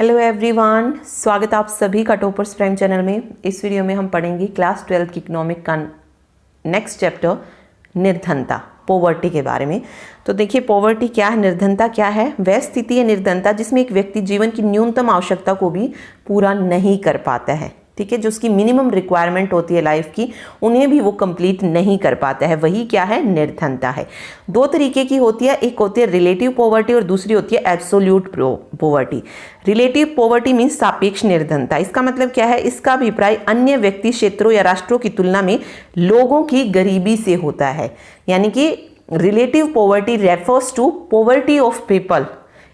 Hello everyone, स्वागत आप सभी का टॉपर्स प्राइम चैनल में। इस वीडियो में हम पढ़ेंगे क्लास 12 की इकोनॉमिक का नेक्स्ट चैप्टर निर्धनता, पॉवर्टी के बारे में। तो देखिए, पॉवर्टी क्या है, निर्धनता क्या है। वह स्थिति है निर्धनता जिसमें एक व्यक्ति जीवन की न्यूनतम आवश्यकता को भी पूरा नहीं कर पाता है। ठीक है, जो उसकी मिनिमम रिक्वायरमेंट होती है लाइफ की, उन्हें भी वो कंप्लीट नहीं कर पाता है, वही क्या है, निर्धनता है। दो तरीके की होती है, एक होती है रिलेटिव पॉवर्टी और दूसरी होती है absolute poverty. Relative poverty means सापेक्ष निर्धनता। इसका मतलब क्या है, इसका अभिप्राय अन्य व्यक्ति, क्षेत्रों या राष्ट्रों की तुलना में लोगों की गरीबी से होता है। यानी कि relative poverty refers to poverty of people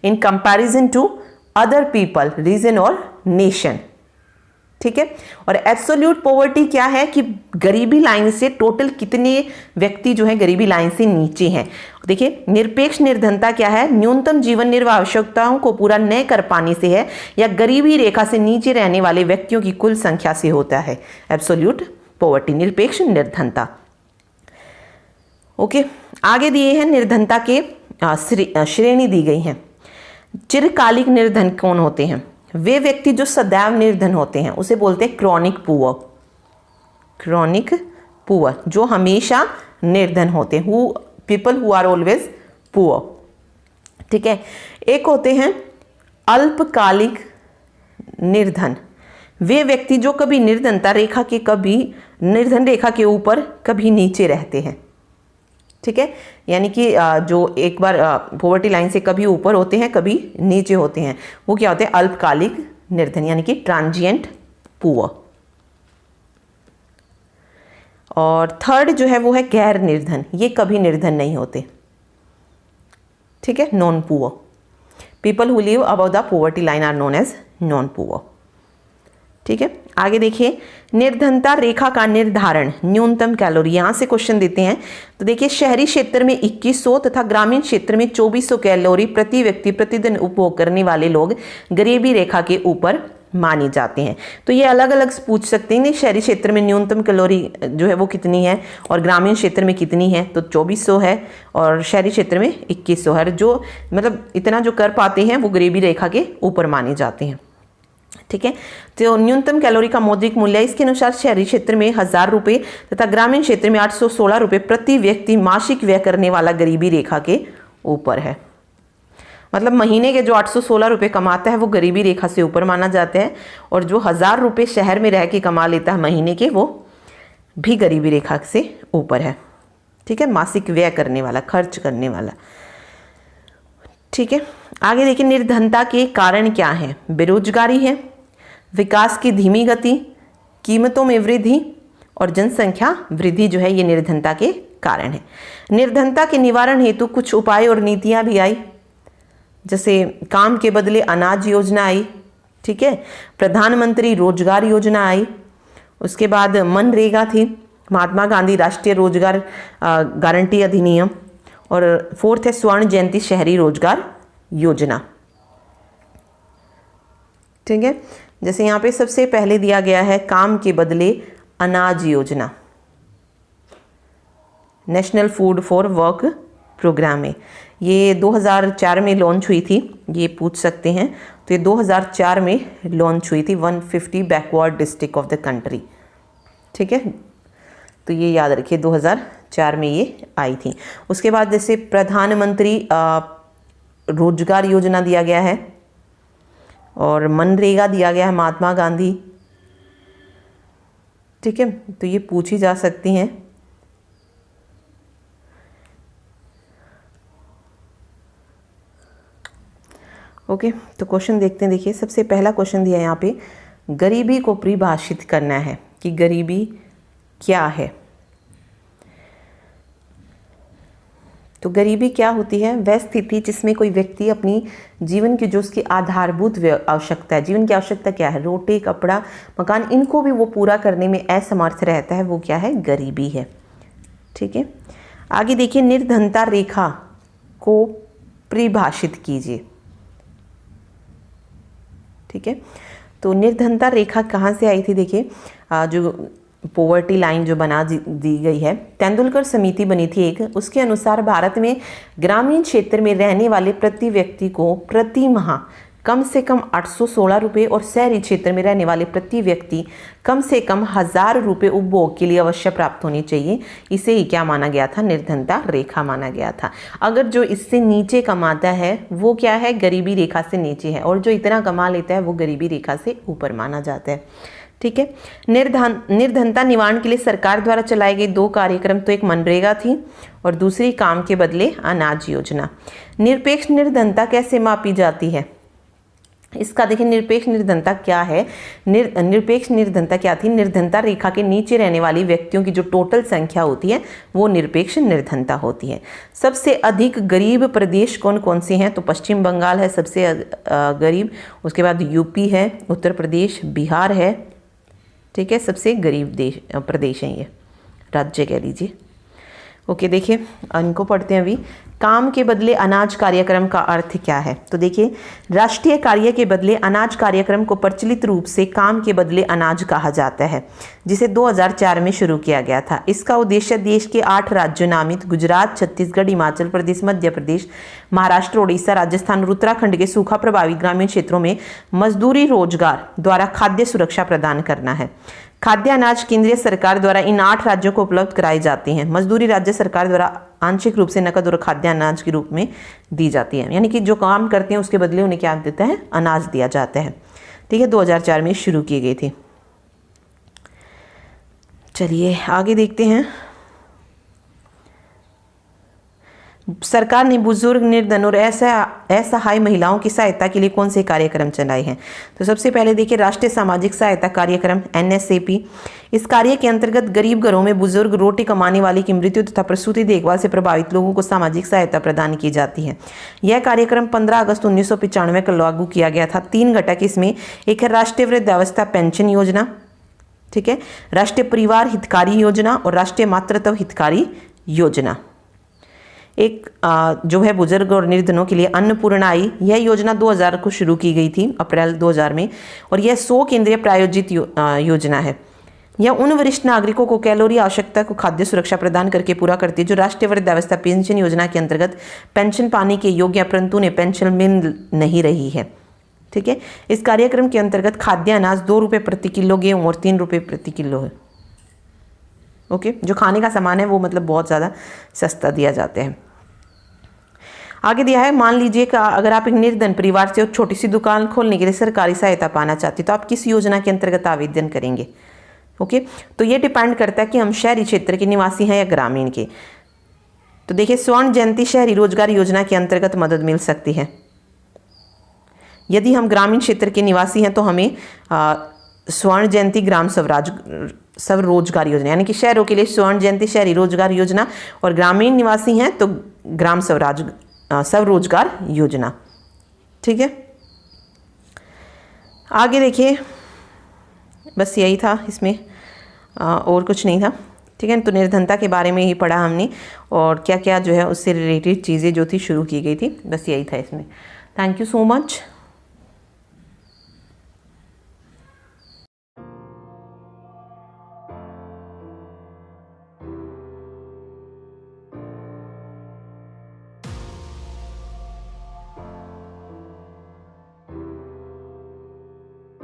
in comparison to other people, region और नेशन। ठीक है, और एब्सोल्यूट पॉवर्टी क्या है कि गरीबी लाइन से टोटल कितने व्यक्ति जो है गरीबी लाइन से नीचे हैं। देखिए, निरपेक्ष निर्धनता क्या है, न्यूनतम जीवन निर्वाह आवश्यकताओं को पूरा न कर पाने से है या गरीबी रेखा से नीचे रहने वाले व्यक्तियों की कुल संख्या से होता है एब्सोल्यूट पॉवर्टी, निरपेक्ष निर्धनता। ओके, आगे दिए हैं निर्धनता के श्रेणी दी गई है। चिरकालिक निर्धन कौन होते हैं? वे व्यक्ति जो सदैव निर्धन होते हैं उसे बोलते हैं क्रॉनिक पुअर। क्रॉनिक पुअर, जो हमेशा निर्धन होते हैं, people who are always poor. ठीक है, एक होते हैं अल्पकालिक निर्धन। वे व्यक्ति जो कभी निर्धन रेखा के ऊपर कभी नीचे रहते हैं। ठीक है, यानी कि जो एक बार पॉवर्टी लाइन से कभी ऊपर होते हैं कभी नीचे होते हैं, वो क्या होते हैं, अल्पकालिक निर्धन, यानी कि ट्रांजिएंट पुअर। और थर्ड जो है वो है गैर निर्धन, ये कभी निर्धन नहीं होते। ठीक है, non poor. People who live above the poverty line are known as non poor. ठीक है, आगे देखिए, निर्धनता रेखा का निर्धारण, न्यूनतम कैलोरी। यहां से क्वेश्चन देते हैं। तो देखिए, शहरी क्षेत्र में 2100 तथा ग्रामीण क्षेत्र में 2400 कैलोरी प्रति व्यक्ति प्रतिदिन उपभोग करने वाले लोग गरीबी रेखा के ऊपर माने जाते हैं। तो ये अलग अलग पूछ सकते हैं, शहरी क्षेत्र में न्यूनतम कैलोरी जो है वो कितनी है और ग्रामीण क्षेत्र में कितनी है। तो 2400 है और शहरी क्षेत्र में 2100 है। जो मतलब इतना जो कर पाते हैं वो गरीबी रेखा के ऊपर माने जाते हैं। ठीक है, तो न्यूनतम कैलोरी का मौद्रिक मूल्य इसके अनुसार शहरी क्षेत्र में 1000 रुपये तथा ग्रामीण क्षेत्र में 816 रुपये प्रति व्यक्ति मासिक व्यय करने वाला गरीबी रेखा के ऊपर है। मतलब महीने के जो 816 रुपये कमाता है वो गरीबी रेखा से ऊपर माना जाता है, और जो 1000 रुपये शहर में रह के कमा लेता है महीने के, वो भी गरीबी रेखा से ऊपर है। ठीक है, मासिक व्यय करने वाला, खर्च करने वाला। ठीक है, आगे देखिए, निर्धनता के कारण क्या है। बेरोजगारी है, विकास की धीमी गति, कीमतों में वृद्धि और जनसंख्या वृद्धि जो है ये निर्धनता के कारण है। निर्धनता के निवारण हेतु कुछ उपाय और नीतियां भी आई, जैसे काम के बदले अनाज योजना आई। ठीक है, प्रधानमंत्री रोजगार योजना आई, उसके बाद मनरेगा थी, महात्मा गांधी राष्ट्रीय रोजगार गारंटी अधिनियम, और फोर्थ है स्वर्ण जयंती शहरी रोजगार योजना। ठीक है, जैसे यहाँ पे सबसे पहले दिया गया है काम के बदले अनाज योजना, national food for work programme है। ये 2004 में लॉन्च हुई थी, ये पूछ सकते हैं। तो ये 2004 में लॉन्च हुई थी, 150 backward district of the country. ठीक है, तो ये याद रखिए, 2004 में ये आई थी। उसके बाद जैसे प्रधानमंत्री रोजगार योजना दिया गया है, और मनरेगा दिया गया है महात्मा गांधी। ठीक है, तो ये पूछी जा सकती हैं। ओके, तो क्वेश्चन देखते हैं। देखिए, सबसे पहला क्वेश्चन दिया है यहाँ पे, गरीबी को परिभाषित करना है कि गरीबी क्या है। तो गरीबी क्या होती है, वह स्थिति जिसमें कोई व्यक्ति अपनी जीवन की जो उसकी आधारभूत आवश्यकता है, जीवन की आवश्यकता क्या है, रोटी, कपड़ा, मकान, इनको भी वो पूरा करने में असमर्थ रहता है, वो क्या है, गरीबी है। ठीक है, आगे देखिए, निर्धनता रेखा को परिभाषित कीजिए। ठीक है, तो निर्धनता रेखा कहाँ से आई थी। देखिए, जो पॉवर्टी लाइन जो बना दी गई है, तेंदुलकर समिति बनी थी एक, उसके अनुसार भारत में ग्रामीण क्षेत्र में रहने वाले प्रति व्यक्ति को प्रति माह कम से कम 816 रुपये और शहरी क्षेत्र में रहने वाले प्रति व्यक्ति कम से कम 1000 रुपये उपभोग के लिए अवश्य प्राप्त होनी चाहिए। इसे ही क्या माना गया था? निर्धनता रेखा माना गया था। अगर जो इससे नीचे कमाता है वो क्या है? गरीबी रेखा से नीचे है, और जो इतना कमा लेता है वो गरीबी रेखा से ऊपर माना जाता है। ठीक है। निर्धनता निवारण के लिए सरकार द्वारा चलाए गए 2 कार्यक्रम, तो एक मनरेगा थी और दूसरी काम के बदले अनाज योजना। निरपेक्ष निर्धनता कैसे मापी जाती है? इसका देखिए, निरपेक्ष निर्धनता क्या है? निरपेक्ष निर्धनता क्या थी? निर्धनता रेखा के नीचे रहने वाली व्यक्तियों की जो टोटल संख्या होती है वो निरपेक्ष निर्धनता होती है। सबसे अधिक गरीब प्रदेश कौन कौन से हैं? तो पश्चिम बंगाल है सबसे गरीब, उसके बाद यूपी है, उत्तर प्रदेश, बिहार है। ठीक है, सबसे गरीब प्रदेश हैं ये, राज्य कह लीजिए। ओके, देखिए इनको पढ़ते हैं अभी। काम के बदले अनाज कार्यक्रम का अर्थ क्या है? तो देखिए, राष्ट्रीय कार्य के बदले अनाज कार्यक्रम को प्रचलित रूप से काम के बदले अनाज कहा जाता है, जिसे 2004 में शुरू किया गया था। इसका उद्देश्य देश के 8 राज्यों नामित गुजरात, छत्तीसगढ़, हिमाचल प्रदेश, मध्य प्रदेश, महाराष्ट्र, उड़ीसा, राजस्थान और उत्तराखंड के सूखा प्रभावित ग्रामीण क्षेत्रों में मजदूरी रोजगार द्वारा खाद्य सुरक्षा प्रदान करना है। खाद्य अनाज केंद्रीय सरकार द्वारा इन 8 राज्यों को उपलब्ध कराई जाती हैं। मजदूरी राज्य सरकार द्वारा आंशिक रूप से नकद और खाद्य अनाज के रूप में दी जाती है, यानी कि जो काम करते हैं उसके बदले उन्हें क्या देता है? अनाज दिया जाता है। ठीक है, 2004 में शुरू की गई थी। चलिए आगे देखते हैं। सरकार ने बुजुर्ग, निर्धन और असहाय महिलाओं की सहायता के लिए कौन से कार्यक्रम चलाए हैं? तो सबसे पहले देखिए, राष्ट्रीय सामाजिक सहायता कार्यक्रम NSAP। इस कार्य के अंतर्गत गरीब घरों में बुजुर्ग, रोटी कमाने वाले की मृत्यु तथा प्रसूति देखभाल से प्रभावित लोगों को सामाजिक सहायता प्रदान की जाती है। यह कार्यक्रम 15 अगस्त 1995 को लागू किया गया था। 3 घटक इसमें, एक है राष्ट्रीय वृद्धावस्था पेंशन योजना, ठीक है, राष्ट्रीय परिवार हितकारी योजना और राष्ट्रीय मातृत्व हितकारी योजना। एक जो है बुजुर्ग और निर्धनों के लिए अन्नपूर्णाई, यह योजना 2000 को शुरू की गई थी, अप्रैल 2000 में, और यह 100 केंद्रीय प्रायोजित योजना है। यह उन वरिष्ठ नागरिकों को कैलोरी आवश्यकता को खाद्य सुरक्षा प्रदान करके पूरा करती है जो राष्ट्रीय वृद्धावस्था पेंशन योजना के अंतर्गत पेंशन पाने के योग्य परंतु उन्हें पेंशन मिल नहीं रही है। ठीक है, इस कार्यक्रम के अंतर्गत खाद्य अनाज 2 रुपये प्रति किलो गेहूँ और 3 रुपये प्रति किलो है। ओके, जो खाने का सामान है वो मतलब बहुत ज़्यादा सस्ता दिया जाता है। आगे दिया है, मान लीजिए कि अगर आप एक निर्धन परिवार से एक छोटी सी दुकान खोलने के लिए सरकारी सहायता पाना चाहते हैं तो आप किस योजना के अंतर्गत आवेदन करेंगे? ओके, तो ये डिपेंड करता है कि हम शहरी क्षेत्र के निवासी हैं या ग्रामीण के। तो देखिए, स्वर्ण जयंती शहरी रोजगार योजना के अंतर्गत मदद मिल सकती है। यदि हम ग्रामीण क्षेत्र के निवासी हैं तो हमें स्वर्ण जयंती ग्राम स्वरोजगार योजना, यानी कि शहरों के लिए स्वर्ण जयंती शहरी रोजगार योजना, और ग्रामीण निवासी हैं तो ग्राम स्वरोजगार योजना। ठीक है, आगे देखिए, बस यही था इसमें, और कुछ नहीं था। ठीक है, तो निर्धनता के बारे में ही पढ़ा हमने और क्या क्या जो है उससे रिलेटेड चीज़ें जो थी शुरू की गई थी, बस यही था इसमें। Thank you so much.